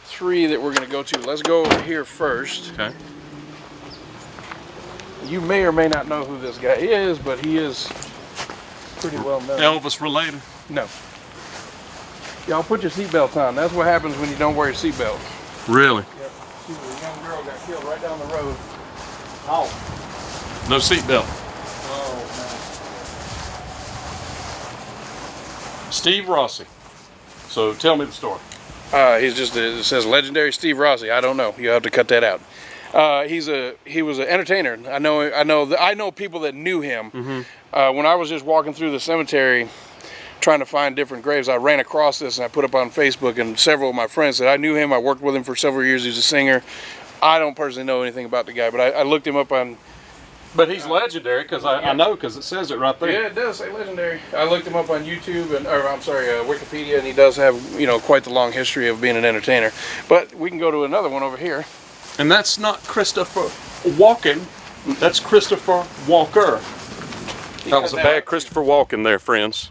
3 that we're going to go to. Let's go over here first. Okay. You may or may not know who this guy is, but he is pretty well known. Elvis related? No. Y'all put your seatbelts on. That's what happens when you don't wear your seatbelt. Really? Yep. See, a young girl got killed right down the road. Oh. No seatbelt. Oh, man. Steve Rossi. So tell me the story. He's just it says legendary Steve Rossi. I don't know. You have to cut that out. He was an entertainer. I know people that knew him. Mm-hmm. When I was just walking through the cemetery trying to find different graves, I ran across this and I put up on Facebook, and several of my friends said I knew him. I worked with him for several years. He's a singer. I don't personally know anything about the guy, but I looked him up on. But he's legendary because I know because it says it right there. Yeah, it does say legendary. I looked him up on YouTube Wikipedia, and he does have quite the long history of being an entertainer. But we can go to another one over here. And that's not Christopher Walken. That's Christopher Walker. That was a bad Christopher Walken there, friends.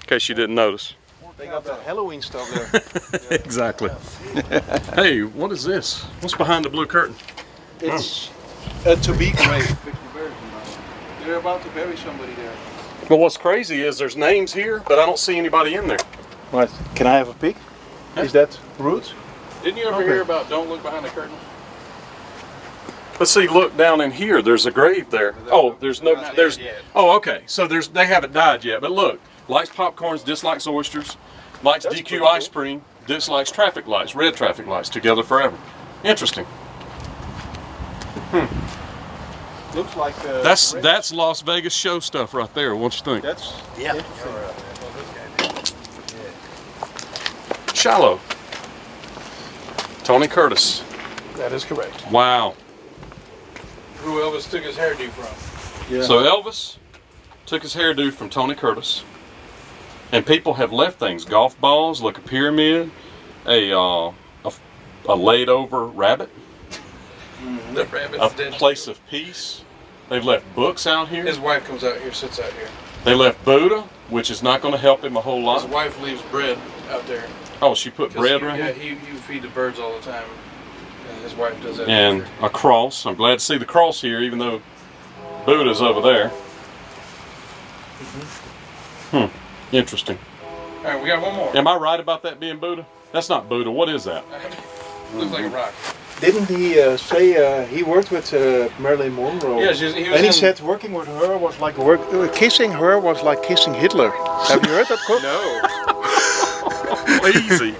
In case you didn't notice. They got that Halloween stuff there. Exactly. Hey, what is this? What's behind the blue curtain? It's a to-be grave. They're about to bury somebody there. But what's crazy is there's names here, but I don't see anybody in there. What? Can I have a peek? Is that Roots? Didn't you ever hear about don't look behind the curtain? Let's see, look down in here. There's a grave there. Oh, there's oh, okay. So they haven't died yet. But look, likes popcorns, dislikes oysters, likes That's DQ ice cream, dislikes traffic lights, red traffic lights, together forever. Interesting. Looks like That's Las Vegas show stuff right there. What you think? That's Shallow. Tony Curtis. That is correct. Wow. Who Elvis took his hairdo from. Yeah. So Elvis took his hairdo from Tony Curtis, and people have left things: golf balls, like a pyramid, a laid over rabbit, The rabbit's a dead. place of peace. They've left books out here. His wife comes out here, sits out here. They left Buddha, which is not going to help him a whole lot. His wife leaves bread out there. Oh, she put bread right Yeah, here? he feed the birds all the time. And his wife does that. And a cross. I'm glad to see the cross here, even though Buddha's over there. Interesting. All right, we got one more. Am I right about that being Buddha? That's not Buddha. What is that? Looks like a rock. Didn't he say he worked with Marilyn Monroe? Yeah, he was and he said working with her was like kissing her was like kissing Hitler. Have you heard that quote? No. Easy.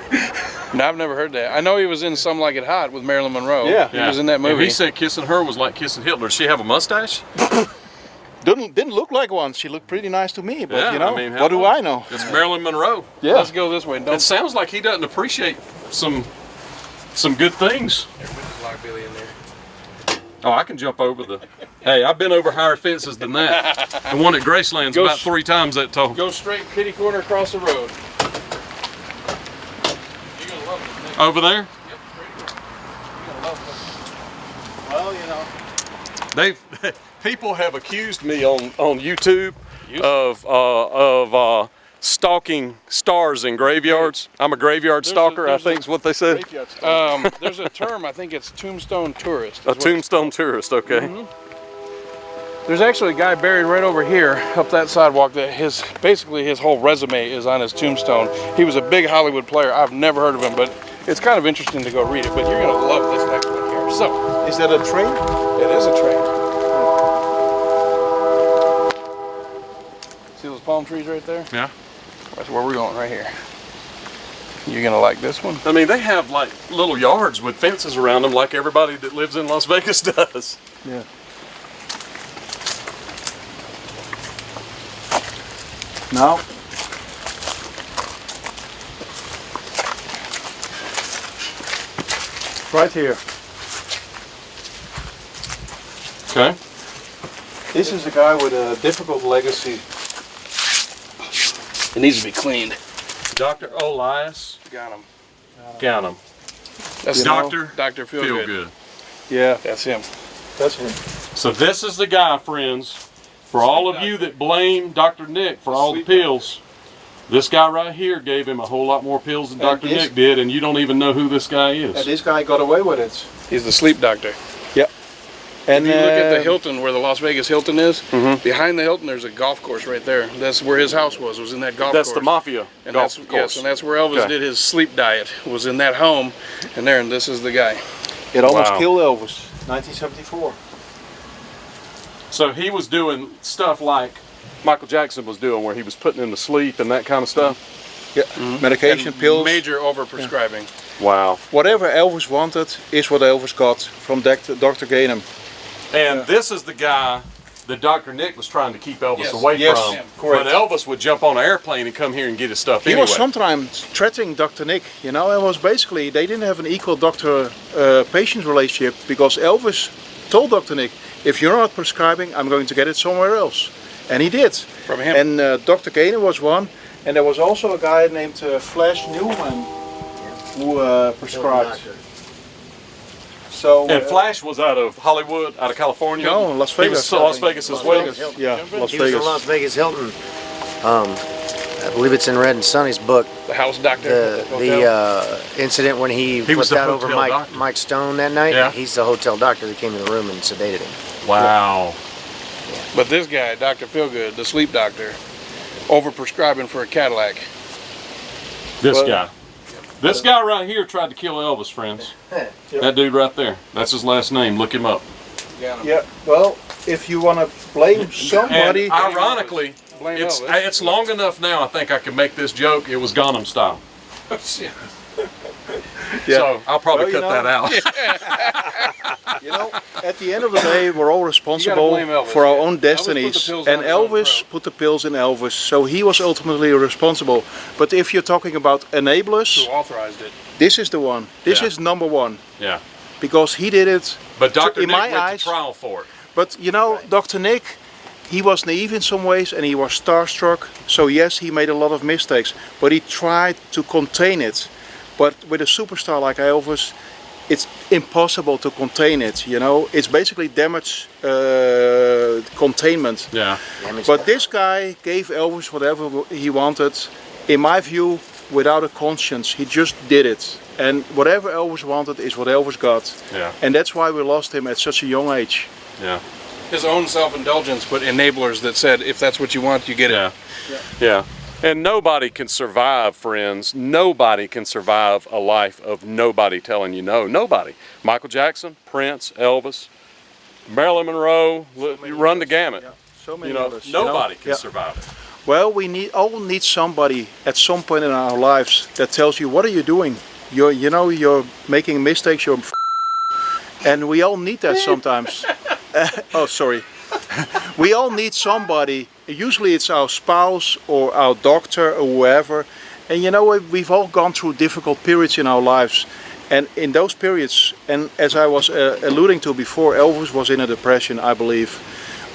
No, I've never heard that. I know he was in Some Like It Hot with Marilyn Monroe. Yeah. He was in that If movie. he said kissing her was like kissing Hitler, does she have a mustache? Didn't look like one. She looked pretty nice to me, but Yeah, you know, I mean, what do I know? It's Marilyn Monroe. Yeah. Let's go this way. It sounds like he doesn't appreciate some good things. There's Lock Billy in there. Oh, I can jump over the... Hey, I've been over higher fences than that. The one at Graceland's about 3 times that tall. Go straight kitty corner across the road. You're gonna love it. Over there? Yep, straight across. You're gonna love Well, you know. People have accused me on YouTube of stalking stars in graveyards. I'm a graveyard stalker, I think is what they said. it. There's a term, I think it's tombstone tourist. A tombstone tourist, okay. There's actually a guy buried right over here up that sidewalk that basically his whole resume is on his tombstone. He was a big Hollywood player. I've never heard of him, but it's kind of interesting to go read it. But you're gonna love this next one here. So, Is that a train? it is a train. See those palm trees right there? Yeah. That's where we're going, right here. You're gonna like this one. I mean, they have like little yards with fences around them like everybody that lives in Las Vegas does. Yeah. Now, right here. Okay. This is a guy with a difficult legacy. It needs to be cleaned. Dr. Elias Got him. Ghanem. That's Dr. Feelgood. Yeah, That's him. that's him. So this is the guy, friends, for all of you that blame Dr. Nick for all the pills. This guy right here gave him a whole lot more pills than Dr. this- Nick did, and you don't even know who this guy is. And this guy got away with it. He's the sleep doctor. Yeah. And If you look at the Hilton, where the Las Vegas Hilton is, behind the Hilton, there's a golf course right there. That's where his house was in that golf That's course. the Mafia And golf that's, course. yes, and that's where Elvis Okay. did his sleep diet, was in that home. And there, and this is the guy. it almost Wow. killed Elvis. 1974. So he was doing stuff like Michael Jackson was doing, where he was putting him to sleep and that kind of stuff. Yeah. Medication, And pills. Major overprescribing. Wow. Whatever Elvis wanted is what Elvis got from Dr. Ghanem. And this is the guy that Dr. Nick was trying to keep Elvis Yes. away Yes, from. correct. But Elvis would jump on an airplane and come here and get his stuff He anyway. was sometimes threatening Dr. Nick, you know, it was basically, they didn't have an equal doctor-patient relationship, because Elvis told Dr. Nick, if you're not prescribing, I'm going to get it somewhere else. And he did. From him. And Dr. Ghanem was one, and there was also a guy named Flash Newman who prescribed. So, And Flash was out of Hollywood, out of California. No, Las He Vegas. was Las Vegas as well. yeah, Las He was in Vegas. Las Vegas Hilton. I believe it's in Red and Sonny's book. The house doctor. The incident when he was flipped the out over hotel doctor. Mike Stone that night. Yeah. He's the hotel doctor that came in the room and sedated him. Wow. But this guy, Dr. Feelgood, the sleep doctor, overprescribing for a Cadillac. This Well- guy. This guy right here tried to kill Elvis, friends. That dude right there. That's his last name. Look him up. Yeah, well, if you want to blame somebody, And ironically, Blame it's Elvis. long enough now, I think I can make this joke. It was Ghanem style. So I'll probably Well, you cut that out. you know, at the end of the day, we're all responsible blame Elvis, for our yeah. own Elvis put the destinies. pills And down his own Elvis throat. put the pills in Elvis, so he was ultimately responsible. But if you're talking about enablers, Who authorized it? this is the one. This Yeah. is number one, Yeah. because he did it. But Dr. In Nick my went eyes- to trial for it. But you know, Dr. Nick, he was naive in some ways, and he was starstruck. So yes, he made a lot of mistakes, but he tried to contain it. But with a superstar like Elvis, it's impossible to contain it. You know, it's basically damage containment. Yeah. But this guy gave Elvis whatever he wanted, in my view, without a conscience. He just did it. And whatever Elvis wanted is what Elvis got. Yeah. And that's why we lost him at such a young age. Yeah. His own self-indulgence, but enablers that said, if that's what you want, you get it. Yeah. Yeah. And nobody can survive, friends. Nobody can survive a life of nobody telling you no. Nobody. Michael Jackson, Prince, Elvis, Marilyn Monroe, you run the gamut. So many You know, others. you know? nobody can Yeah. survive it. Well, we all need somebody at some point in our lives that tells you, what are you doing? You're making mistakes. And we all need that sometimes. Oh, sorry. We all need somebody. Usually it's our spouse or our doctor or whoever. And you know, we've all gone through difficult periods in our lives. And in those periods, and as I was alluding to before, Elvis was in a depression, I believe.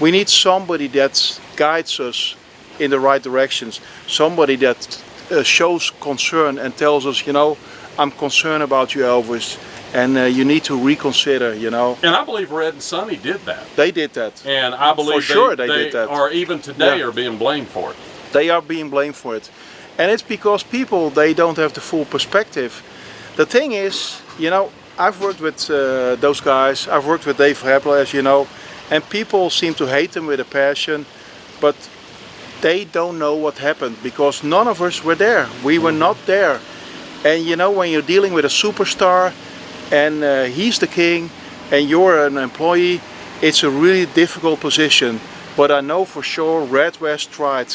We need somebody that guides us in the right directions. Somebody that shows concern and tells us, you know, I'm concerned about you, Elvis, and you need to reconsider, you know. And I believe Red and Sonny did that. They did that. And I believe sure they did that. Or even today Yeah. are being blamed for it. They are being blamed for it. And it's because people, they don't have the full perspective. The thing is, you know, I've worked with those guys. I've worked with Dave Heppler, as you know, and people seem to hate them with a passion, but they don't know what happened because none of us were there. We were not there. And you know, when you're dealing with a superstar and he's the king and you're an employee, it's a really difficult position. But I know for sure Red West tried.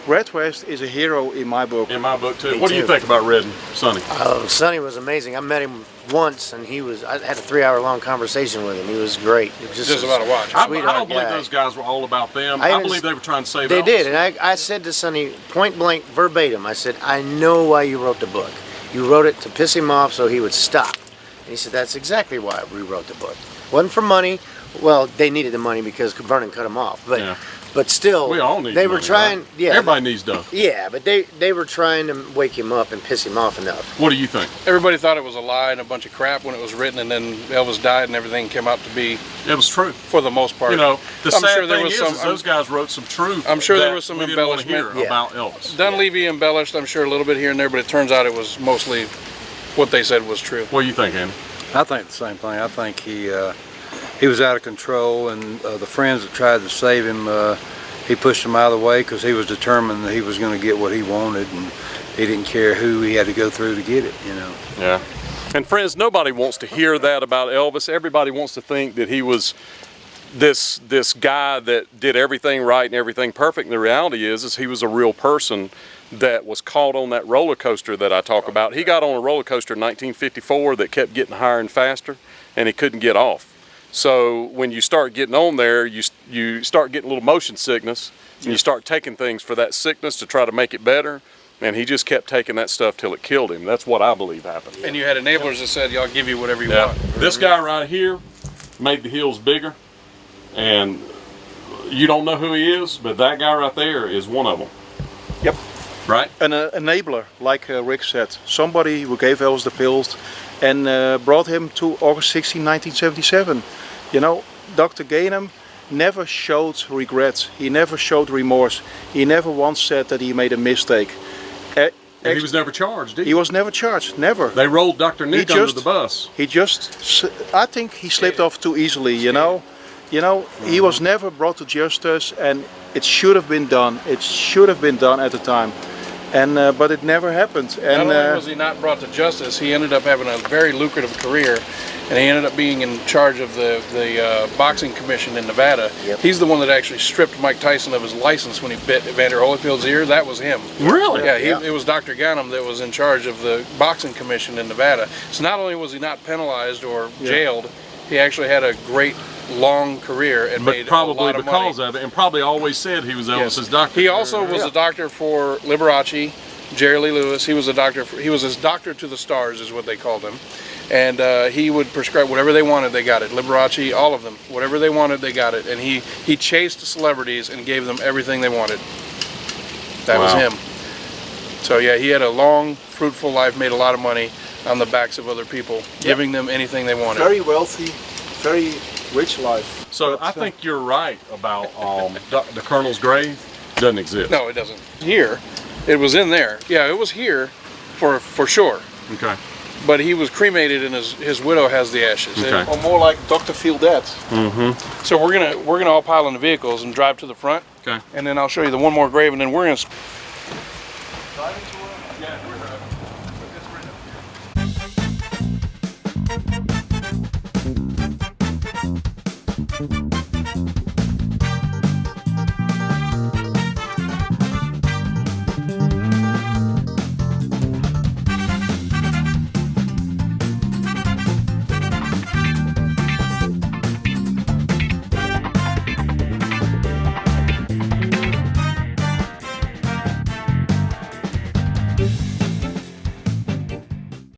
Red West is a hero in my book. In my book too. Me What do you too. think about Red and Sonny? Sonny was amazing. I met him once, and I had a 3-hour-long conversation with him. He was great. He was Just about to watch. I Sweetheart don't believe guy. those guys were all about them. I I even- believe they were trying to save They Elvis. did, and I said to Sonny, point blank, verbatim, I said, I know why you wrote the book. You wrote it to piss him off so he would stop. And he said, that's exactly why I rewrote the book. Wasn't for money. Well, they needed the money because Vernon cut him off. But Yeah. But still, We all need they money, were trying. right? Yeah, Everybody needs dough. yeah, but they were trying to wake him up and piss him off enough. What do you think? Everybody thought it was a lie and a bunch of crap when it was written, and then Elvis died and everything came out to be, It was true. for the most part. You know, the I'm sad sure there thing was is, some- those guys wrote some truth. I'm sure there that was some we didn't want to hear embellishment. Yeah. about Elvis. Dunleavy embellished, I'm sure, a little bit here and there, but it turns out it was mostly what they said was true. What do you think, Andy? I think the same thing. I think he was out of control, and the friends that tried to save him, he pushed them out of the way because he was determined that he was going to get what he wanted, and he didn't care who he had to go through to get it, you know. Yeah. And friends, nobody wants to hear that about Elvis. Everybody wants to think that he was this guy that did everything right and everything perfect. And the reality is he was a real person that was caught on that roller coaster that I talk about. He got on a roller coaster in 1954 that kept getting higher and faster, and he couldn't get off. So when you start getting on there, you start getting a little motion sickness, and you start taking things for that sickness to try to make it better. And he just kept taking that stuff till it killed him. That's what I believe happened. And you had enablers that said, y'all give you whatever you Yeah. want. This guy right here made the hills bigger, and you don't know who he is, but that guy right there is one of them. Yep. Right? An enabler, like Rick said. Somebody who gave Elvis the pills and brought him to August 16, 1977. You know, Dr. Ghanem never showed regrets. He never showed remorse. He never once said that he made a mistake. And he was never charged, He was never charged, never. They rolled Dr. Nick under the bus. He just, I think he slipped off too easily, you know. You know, he was never brought to justice, and it should have been done. It should have been done at the time. And but it never happened. And Not only was he not brought to justice, he ended up having a very lucrative career, and he ended up being in charge of the boxing commission in Nevada. Yep. He's the one that actually stripped Mike Tyson of his license when he bit Evander Holyfield's ear. That was him. Really? Yeah, it was Dr. Ghanem that was in charge of the boxing commission in Nevada. So not only was he not penalized or jailed, he actually had a great long career and But made probably a lot of because money. of it, and probably always said he was Elvis's Yes. doctor. He also was a doctor for Liberace, Jerry Lee Lewis. He was a doctor. He was his doctor to the stars, is what they called him. And he would prescribe whatever they wanted, they got it. Liberace, all of them, whatever they wanted, they got it. And he chased celebrities and gave them everything they wanted. That was Wow. him. So yeah, he had a long, fruitful life, made a lot of money on the backs of other people, giving them anything they wanted. very wealthy, very rich life. So I think you're right about the Colonel's grave doesn't exist. No, it doesn't. Here, it was in there. Yeah, it was here for sure. Okay. But he was cremated, and his widow has the ashes. Okay. Or more like Dr. Feel Dead. So we're gonna all pile in the vehicles and drive to the front, Okay. and then I'll show you the one more grave, and then we're gonna